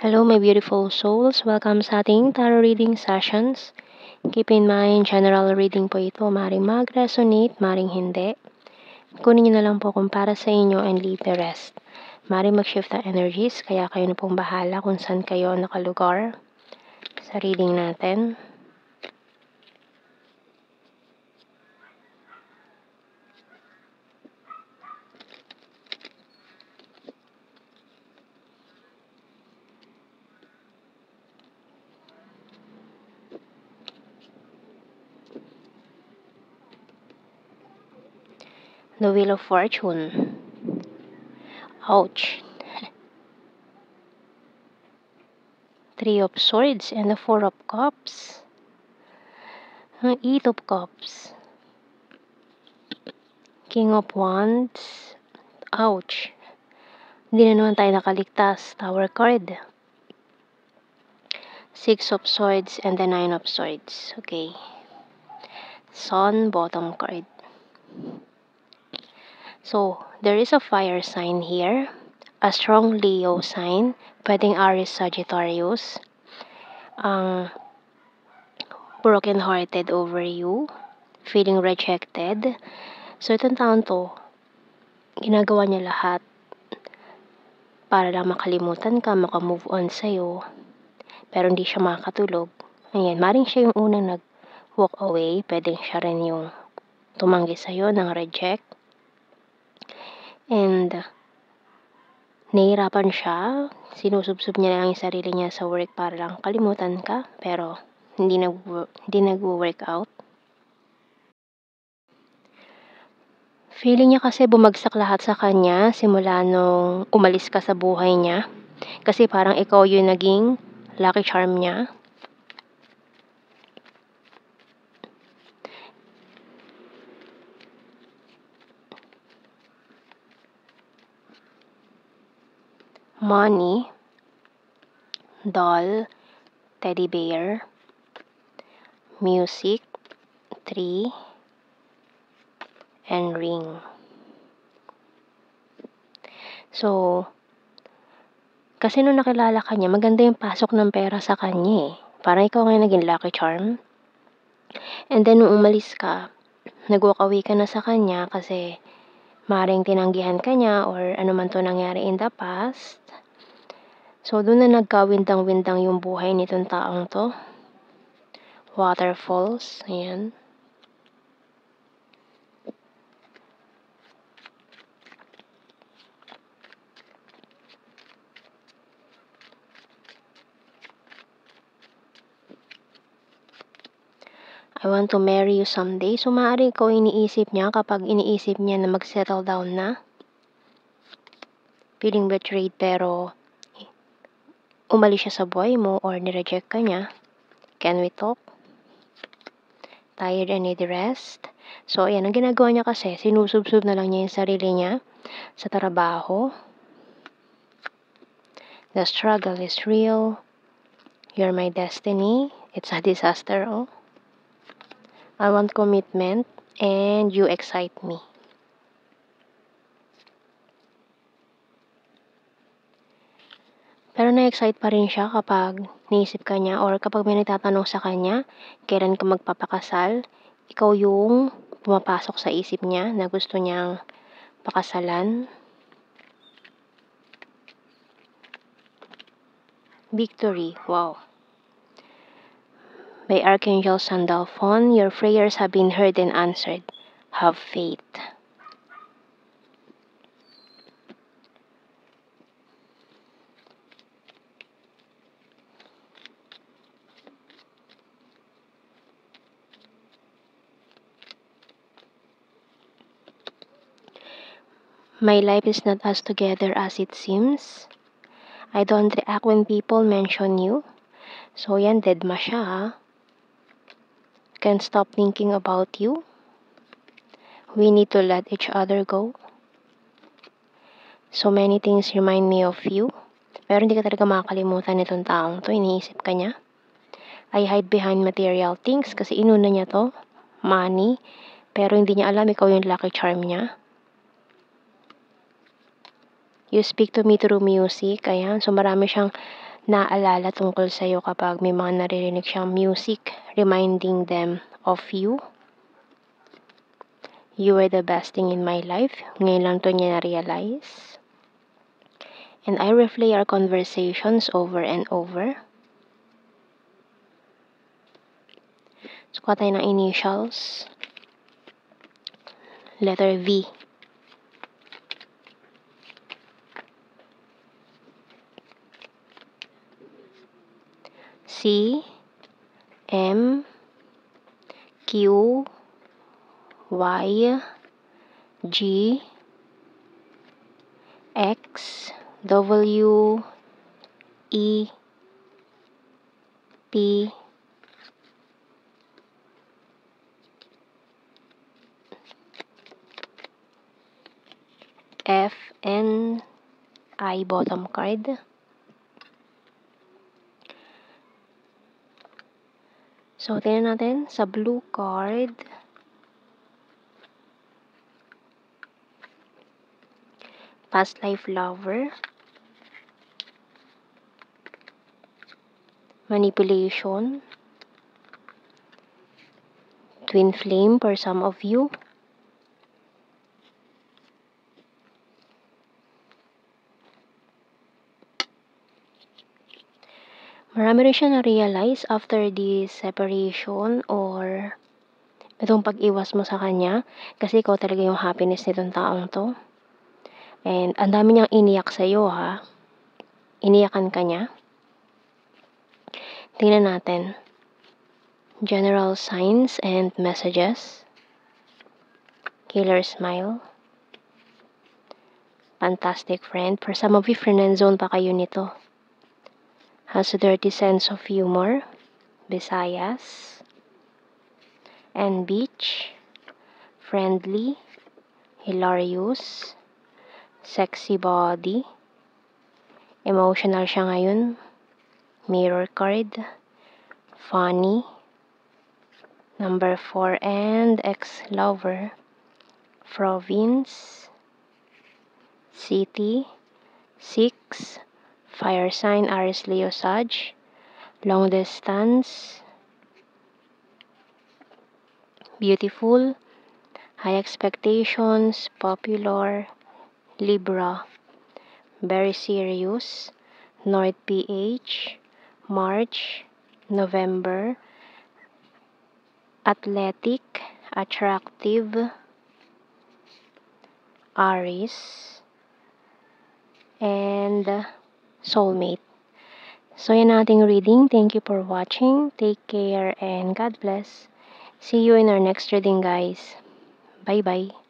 Hello, my beautiful souls. Welcome sa ating tarot reading sessions. Keep in mind, general reading po ito. Maring mag-resonate, maring hindi. Kunin niyo na lang po kung para sa inyo and leave the rest. Maring mag-shift ang energies, kaya kayo na pong bahala kung saan kayo nakalugar sa reading natin. The Wheel of Fortune. Ouch. Three of Swords and the Four of Cups. Eight of Cups. King of Wands. Ouch. Hindi na naman tayo nakaligtas. Tower card. Six of Swords and the Nine of Swords. Okay. Sun, bottom card. So, there is a fire sign here. A strong Leo sign. Pwedeng Aries, Sagittarius. Ang broken-hearted over you. Feeling rejected. So, itong taon to, ginagawa niya lahat para lang makalimutan ka, makamove on sa'yo. Pero hindi siya makakatulog. Ayan, maring siya yung unang nag-walk away. Pwedeng siya rin yung tumanggi sa'yo ng reject. And nahihirapan siya. Sinusubsob niya lang yung sarili niya sa work para lang kalimutan ka. Pero hindi nag-work out. Feeling niya kasi bumagsak lahat sa kanya simula nung umalis ka sa buhay niya. Kasi parang ikaw yung naging lucky charm niya. Money, doll, teddy bear, music, tree, and ring. So, kasi nung nakilala ka niya, maganda yung pasok ng pera sa kanya eh. Parang ikaw ngayon naging lucky charm. And then, nung umalis ka, nag-walk away ka na sa kanya kasi maring tinanggihan ka niya or ano man to nangyari in the past. So, doon na nagkawindang-windang yung buhay nitong taong to. Waterfalls, ayan. I want to marry you someday. So, maaari ikaw iniisip niya kapag iniisip niya na mag-settle down na. Feeling betrayed pero umalis siya sa buhay mo or nireject ka niya. Can we talk? Tired and need rest. So, ayan, ang ginagawa niya kasi, sinusubsob na lang niya yung sarili niya sa trabaho. The struggle is real. You're my destiny. It's a disaster, oh. I want commitment and you excite me. Pero na-excite pa rin siya kapag naisip ka niya or kapag may nagtatanong sa kanya, kailan ka magpapakasal, ikaw yung pumapasok sa isip niya na gusto niyang pakasalan. Victory, wow. By Archangel Sandalphon, your prayers have been heard and answered. Have faith. My life is not as together as it seems. I don't react when people mention you. So yan, deadma siya ha. Can't stop thinking about you. We need to let each other go. So many things remind me of you. Pero hindi ka talaga makakalimutan nitong taong to. Iniisip ka niya. I hide behind material things kasi inuna niya to. Money. Pero hindi niya alam ikaw yung lucky charm niya. You speak to me through music. Ayan. So marami siyang naaalala tungkol sa'yo kapag may mga naririnig siyang music reminding them of you. You were the best thing in my life. Ngayon lang to niya na-realize. And I replay our conversations over and over. So, kuha tayo ng initials. Letter V. C, M, Q, Y, G, X, W, E, P, F, N, I bottom card. So, tingnan natin sa blue card. Past life lover. Manipulation. Twin flame for some of you. Marami rin siya na-realize after this separation or itong pag-iwas mo sa kanya kasi ikaw talaga yung happiness nitong taong to. And ang dami niyang iniyak sa'yo ha. Iniyakan ka niya. Tingnan natin. General signs and messages. Killer smile. Fantastic friend. For some of you, friend and zone pa kayo nito. Has a dirty sense of humor. Visayas. And beach. Friendly. Hilarious. Sexy body. Emotional siya ngayon. Mirror card. Funny. Number 4 and ex-lover. Province. City. 6. Fire sign Aries Leo Sag. Long distance. Beautiful. High expectations. Popular. Libra. Very serious. North PH. March. November. Athletic. Attractive. Aries. And soulmate. So, yan ang ating reading. Thank you for watching. Take care and God bless. See you in our next reading, guys. Bye-bye.